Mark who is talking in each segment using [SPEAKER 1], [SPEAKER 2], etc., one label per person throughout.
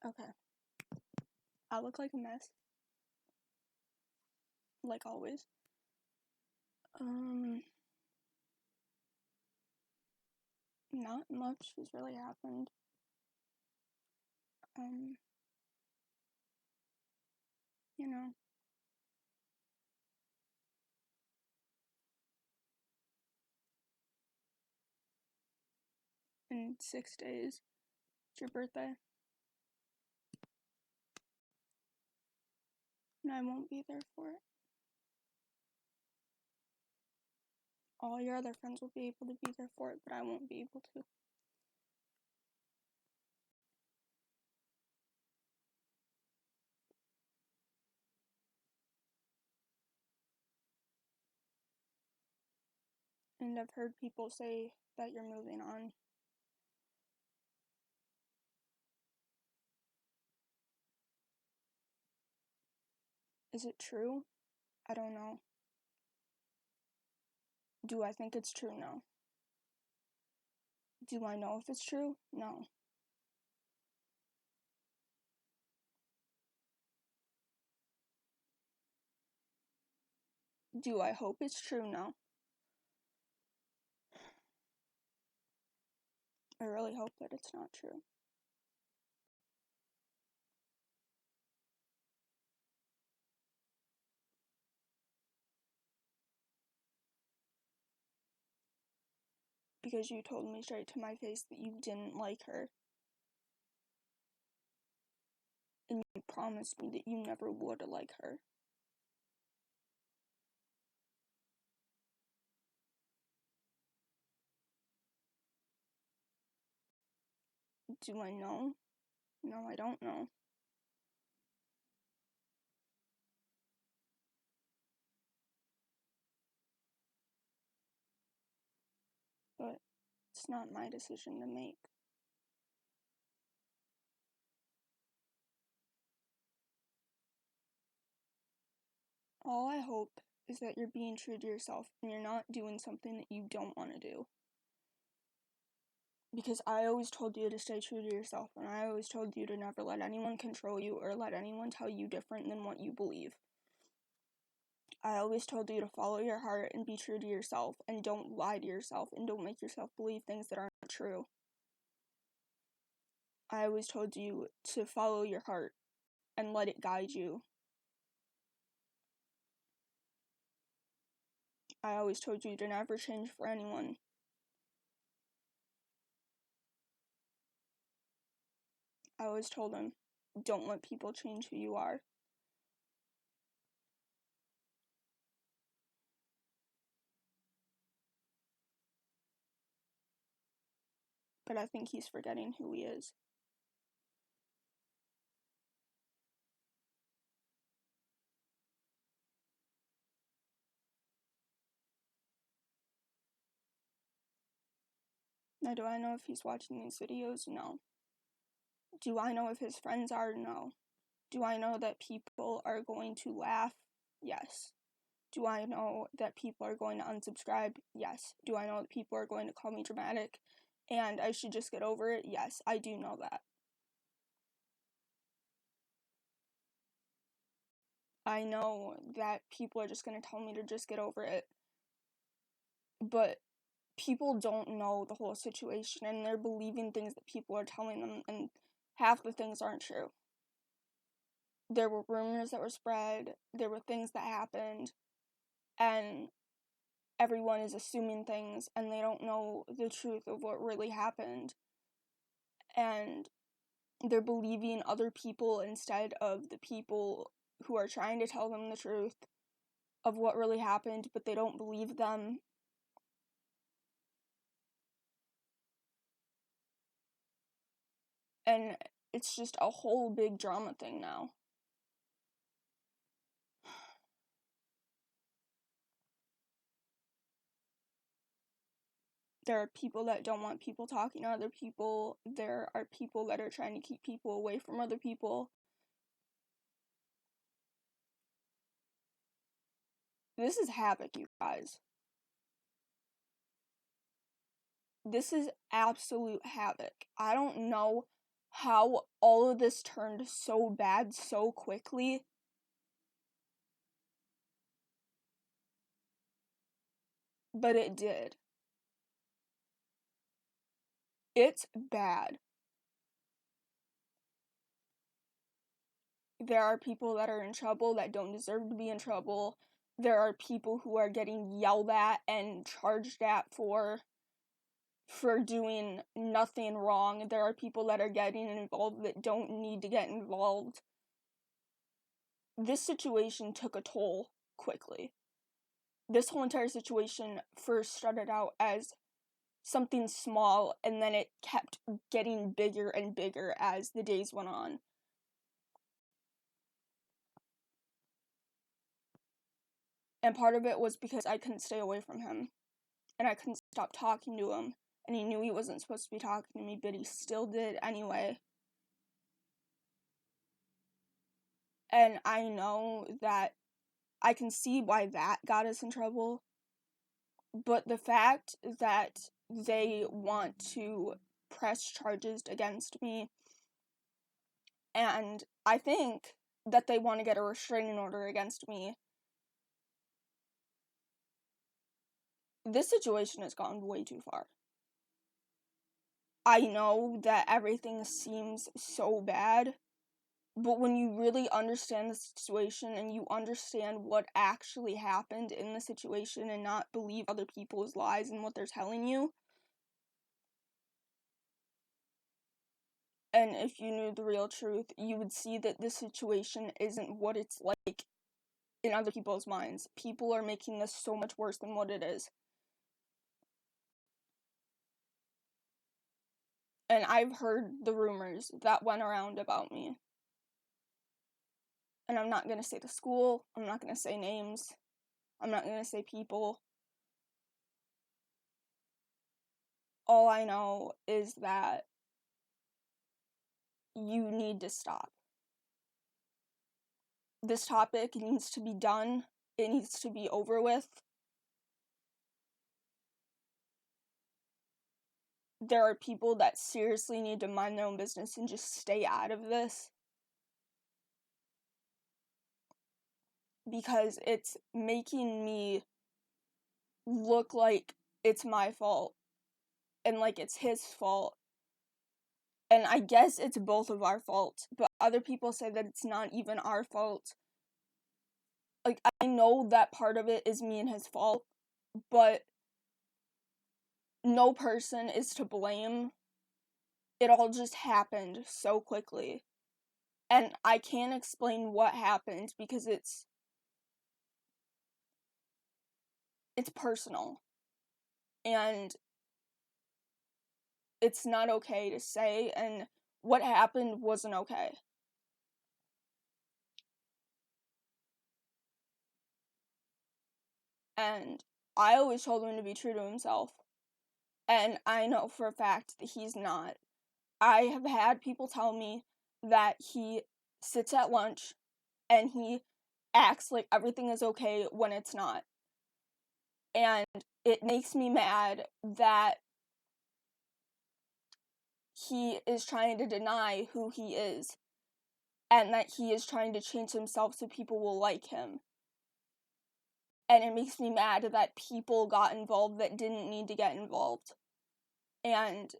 [SPEAKER 1] Okay. I look like a mess. Like always. Not much has really happened. You know. In 6 days. It's your birthday. And I won't be there for it. All your other friends will be able to be there for it, but I won't be able to. And I've heard people say that you're moving on. Is it true? I don't know. Do I think it's true? No. Do I know if it's true? No. Do I hope it's true? No. I really hope that it's not true. Because you told me straight to my face that you didn't like her. And you promised me that you never would like her. Do I know? No, I don't know. But it's not my decision to make. All I hope is that you're being true to yourself and you're not doing something that you don't want to do. Because I always told you to stay true to yourself, and I always told you to never let anyone control you or let anyone tell you different than what you believe. I always told you to follow your heart and be true to yourself, and don't lie to yourself, and don't make yourself believe things that aren't true. I always told you to follow your heart and let it guide you. I always told you to never change for anyone. I always told him, don't let people change who you are. But I think he's forgetting who he is. Now, do I know if he's watching these videos? No. Do I know if his friends are? No. Do I know that people are going to laugh? Yes. Do I know that people are going to unsubscribe? Yes. Do I know that people are going to call me dramatic and I should just get over it? Yes, I do know that. I know that people are just going to tell me to just get over it. But people don't know the whole situation, and they're believing things that people are telling them, and half the things aren't true. There were rumors that were spread, there were things that happened, and everyone is assuming things, and they don't know the truth of what really happened. And they're believing other people instead of the people who are trying to tell them the truth of what really happened, but they don't believe them. And it's just a whole big drama thing now. There are people that don't want people talking to other people. There are people that are trying to keep people away from other people. This is havoc, you guys. This is absolute havoc. I don't know how all of this turned so bad so quickly. But it did. It's bad. There are people that are in trouble that don't deserve to be in trouble. There are people who are getting yelled at and charged at for doing nothing wrong. There are people that are getting involved that don't need to get involved. This situation took a toll quickly. This whole entire situation first started out as something small, and then it kept getting bigger and bigger as the days went on. And part of it was because I couldn't stay away from him, and I couldn't stop talking to him, and he knew he wasn't supposed to be talking to me, but he still did anyway. And I know that I can see why that got us in trouble, but the fact that they want to press charges against me, and I think that they want to get a restraining order against me, this situation has gone way too far. I know that everything seems so bad, but when you really understand the situation and you understand what actually happened in the situation and not believe other people's lies and what they're telling you, and if you knew the real truth, you would see that this situation isn't what it's like in other people's minds. People are making this so much worse than what it is. And I've heard the rumors that went around about me. And I'm not going to say the school, I'm not going to say names, I'm not going to say people. All I know is that you need to stop. This topic needs to be done. It needs to be over with. There are people that seriously need to mind their own business and just stay out of this. Because it's making me look like it's my fault. And like it's his fault. And I guess it's both of our faults. But other people say that it's not even our fault. Like, I know that part of it is me and his fault. But no person is to blame. It all just happened so quickly. And I can't explain what happened because it's personal. And it's not okay to say, and what happened wasn't okay. And I always told him to be true to himself. And I know for a fact that he's not. I have had people tell me that he sits at lunch and he acts like everything is okay when it's not. And it makes me mad that he is trying to deny who he is and that he is trying to change himself so people will like him. And it makes me mad that people got involved that didn't need to get involved. And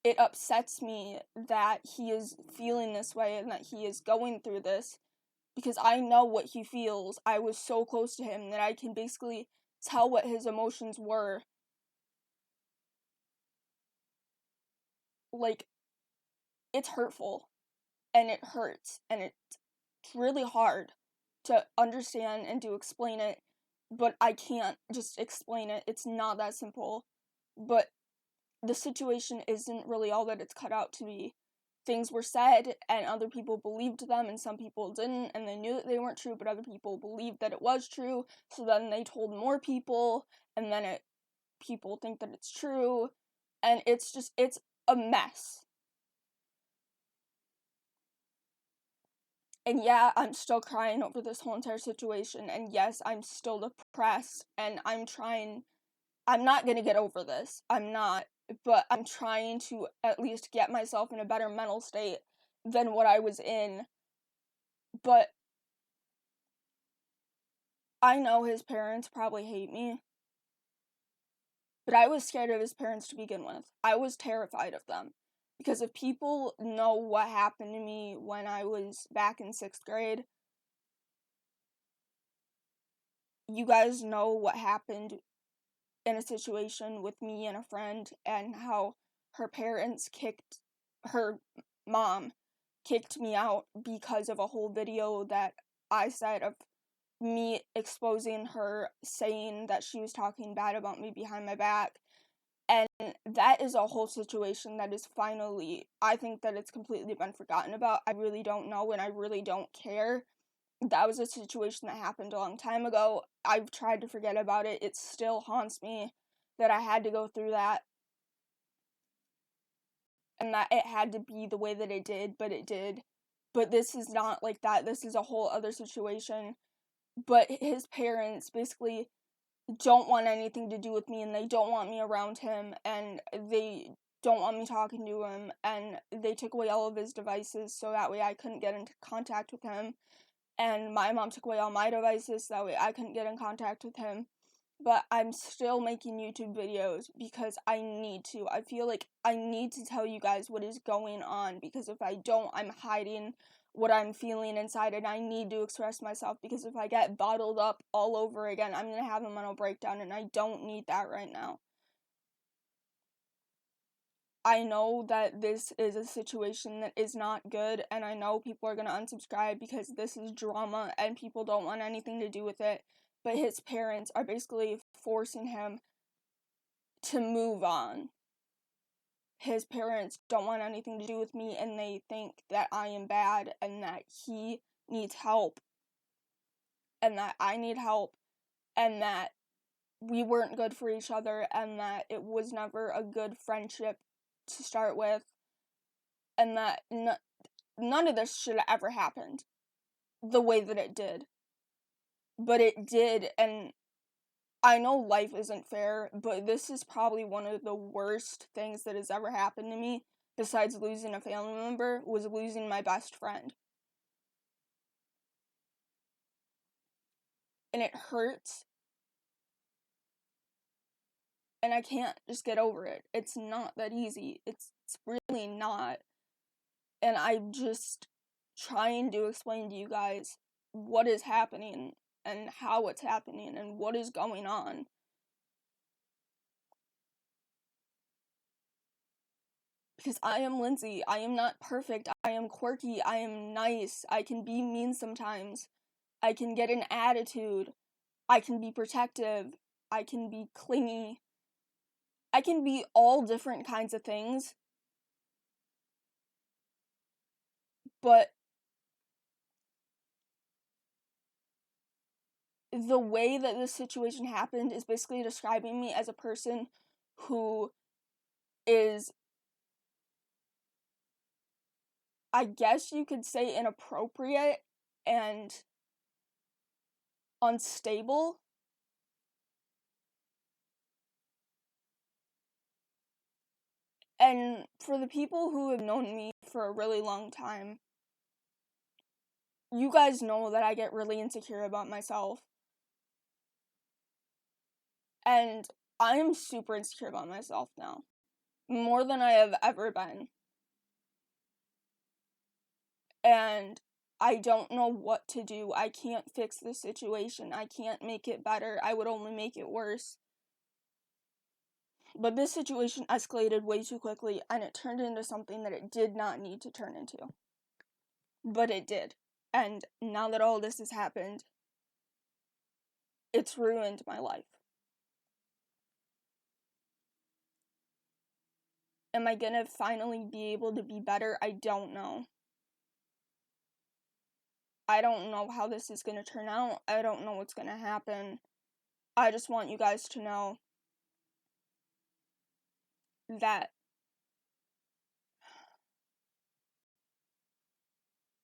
[SPEAKER 1] it upsets me that he is feeling this way and that he is going through this, because I know what he feels. I was so close to him that I can basically tell what his emotions were. Like, it's hurtful, and it hurts, and it's really hard to understand and to explain it, but I can't just explain it. It's not that simple. But the situation isn't really all that it's cut out to be. Things were said, and other people believed them, and some people didn't, and they knew that they weren't true, but other people believed that it was true, so then they told more people, and then people think that it's true, and it's a mess. And yeah, I'm still crying over this whole entire situation, and yes, I'm still depressed, and I'm not gonna get over this. I'm not. but I'm trying to at least get myself in a better mental state than what I was in. But I know his parents probably hate me, but I was scared of his parents to begin with. I was terrified of them. Because if people know what happened to me when I was back in 6th grade, you guys know what happened in a situation with me and a friend, and how her mom kicked me out because of a whole video that I said of me exposing her, saying that she was talking bad about me behind my back. And that is a whole situation that is finally, I think that it's completely been forgotten about. I really don't know, and I really don't care. That was a situation that happened a long time ago. I've tried to forget about it. It still haunts me that I had to go through that, and that it had to be the way that it did, but it did. But this is not like that. This is a whole other situation. But his parents basically don't want anything to do with me, and they don't want me around him, and they don't want me talking to him, and they took away all of his devices so that way I couldn't get into contact with him. And my mom took away all my devices so that way I couldn't get in contact with him. But I'm still making YouTube videos because I need to. I feel like I need to tell you guys what is going on, because if I don't, I'm hiding what I'm feeling inside, and I need to express myself, because if I get bottled up all over again, I'm going to have a mental breakdown, and I don't need that right now. I know that this is a situation that is not good, and I know people are going to unsubscribe because this is drama and people don't want anything to do with it, but his parents are basically forcing him to move on. His parents don't want anything to do with me, and they think that I am bad, and that he needs help, and that I need help, and that we weren't good for each other, and that it was never a good friendship to start with, and that none of this should have ever happened the way that it did. But it did, and I know life isn't fair, but this is probably one of the worst things that has ever happened to me, besides losing a family member, was losing my best friend. And it hurts, and I can't just get over it. It's not that easy. It's really not. And I'm just trying to explain to you guys what is happening, and how it's happening, and what is going on. Because I am Lindsay. I am not perfect. I am quirky. I am nice. I can be mean sometimes. I can get an attitude. I can be protective. I can be clingy. I can be all different kinds of things. But the way that this situation happened is basically describing me as a person who is, I guess you could say, inappropriate and unstable. And for the people who have known me for a really long time, you guys know that I get really insecure about myself. And I am super insecure about myself now. More than I have ever been. And I don't know what to do. I can't fix the situation. I can't make it better. I would only make it worse. But this situation escalated way too quickly, and it turned into something that it did not need to turn into. But it did. And now that all this has happened, it's ruined my life. Am I gonna finally be able to be better? I don't know. I don't know how this is gonna turn out. I don't know what's gonna happen. I just want you guys to know that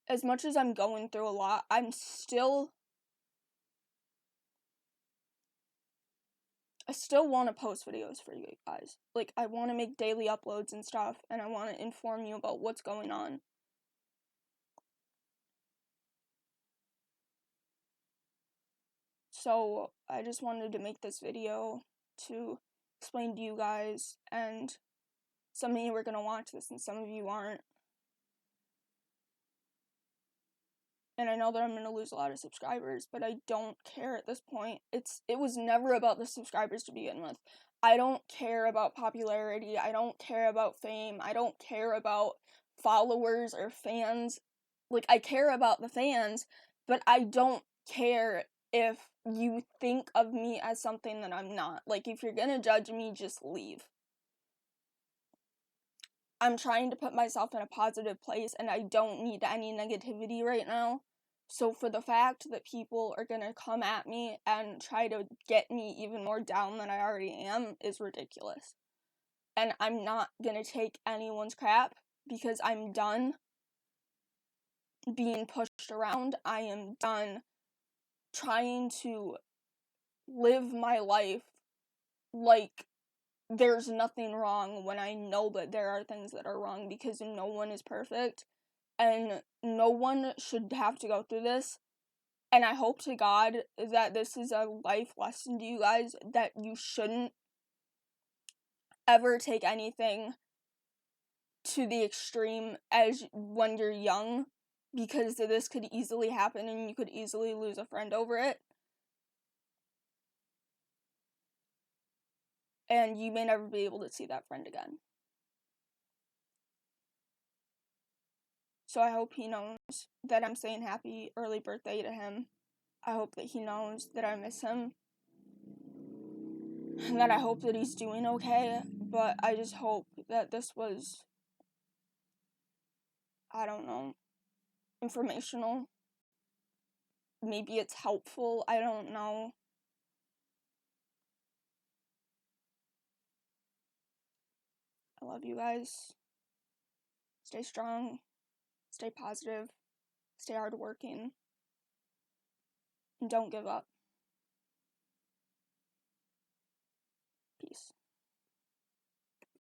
[SPEAKER 1] as much as I'm going through a lot, I'm still still want to post videos for you guys. Like, I want to make daily uploads and stuff, and I want to inform you about what's going on. So, I just wanted to make this video to explain to you guys, and some of you are going to watch this, and some of you aren't. And I know that I'm going to lose a lot of subscribers, but I don't care at this point. It was never about the subscribers to begin with. I don't care about popularity. I don't care about fame. I don't care about followers or fans. Like, I care about the fans, but I don't care if you think of me as something that I'm not. Like, if you're gonna judge me, just leave. I'm trying to put myself in a positive place, and I don't need any negativity right now. So for the fact that people are gonna come at me and try to get me even more down than I already am is ridiculous. And I'm not gonna take anyone's crap, because I'm done being pushed around. I am done trying to live my life like there's nothing wrong when I know that there are things that are wrong, because no one is perfect and no one should have to go through this. And I hope to God that this is a life lesson to you guys, that you shouldn't ever take anything to the extreme as when you're young, because this could easily happen and you could easily lose a friend over it. And you may never be able to see that friend again. So I hope he knows that I'm saying happy early birthday to him. I hope that he knows that I miss him. And that I hope that he's doing okay. But I just hope that this was, I don't know, informational. Maybe it's helpful. I don't know. I love you guys. Stay strong. Stay positive. Stay hardworking. And don't give up. Peace.